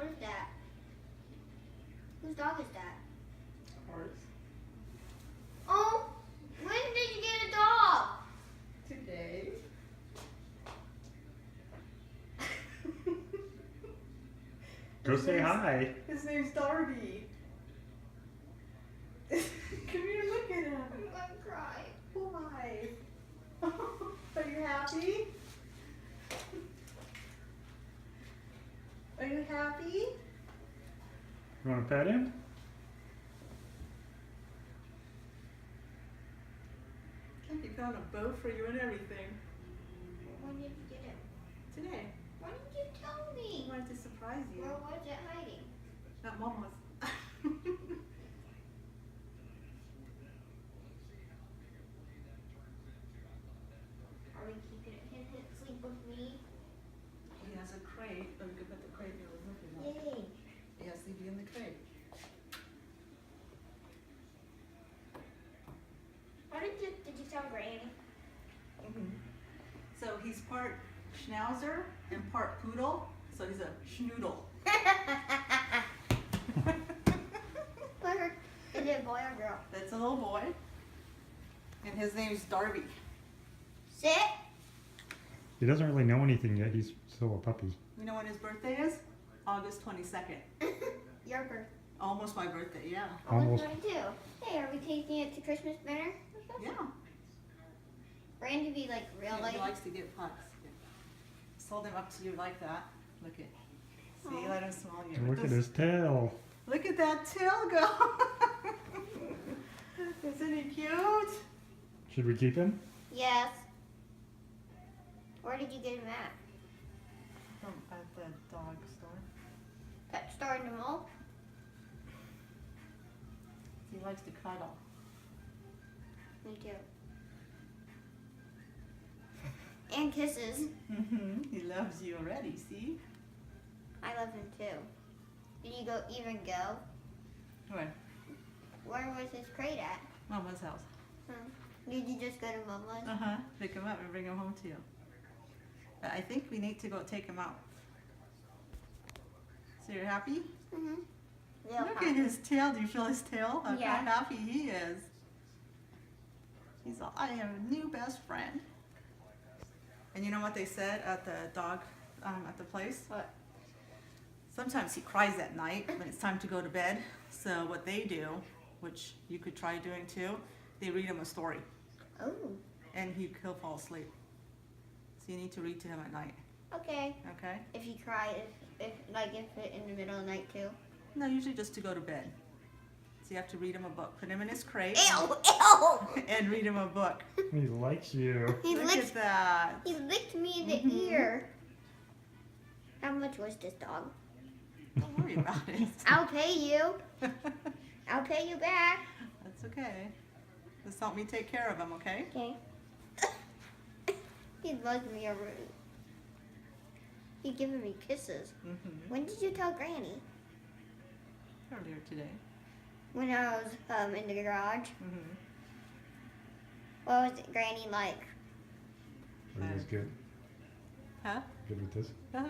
What is that? Whose dog is that? Ours. Oh, when did you get a dog? Today. Go say hi. His name's Darby. Come here, look at him. I'm gonna cry. Why? Are you happy? Are you happy? You want to pet him? He found a bow for you and everything. When did you get him? Today. Why didn't you tell He me? wanted to surprise you. Where was it hiding? Not Mama's. Are we keeping it? Can it sleep with me? He has a crate, but we could put the crate he was looking at. Yay. Yes, he'd be in the crate. What did you tell Granny? So he's part Schnauzer and part Poodle, so he's a Schnoodle. Is it a boy or girl? That's a little boy, and his name's Darby. Sit. He doesn't really know anything yet. He's still a puppy. You know when his birthday is? August 22nd. Your birthday. Almost my birthday, yeah. Almost. Mine too. Hey, are we taking it to Christmas dinner? Yeah. Brandy be like real He like. likes to get pucks. Just hold him up to you like that. Look at. See, Aw. let him smell you. And look at his tail. Look at that tail go. Isn't he cute? Should we keep him? Yes. Where did you get him at? At the dog store. Pet store in the mall? He likes to cuddle. Me too. And kisses. He loves you already, see? I love him too. Did you go even go? Where? Where was his crate at? Mama's house. Did you just go to Mama's? Uh-huh. Pick him up and bring him home to you. But I think we need to go take him out. So you're happy? Mm-hmm. Look at his tail. Do you feel his tail? Look Yeah. how happy he is. He's all, I have a new best friend. And you know what they said at the dog, at the place? What? Sometimes he cries at night when it's time to go to bed. So what they do, which you could try doing too, they read him a story. Oh. And he'll fall asleep. So you need to read to him at night, Okay. okay? If he cries, if it in the middle of the night too. No, usually just to go to bed. So you have to read him a book. Put him in his crate Ew! Ew! and read him a book. He likes you. He Look licked. at that. He licked me in the ear. How much was this dog? Don't worry about it. I'll pay you. I'll pay you back. That's okay. Just help me take care of him, okay? Okay. He loves me already. He giving me kisses. When did you tell Granny? Earlier today. When I was in the garage. Mm-hmm. What was Granny like? He was good. Huh? Good with this. Uh-huh.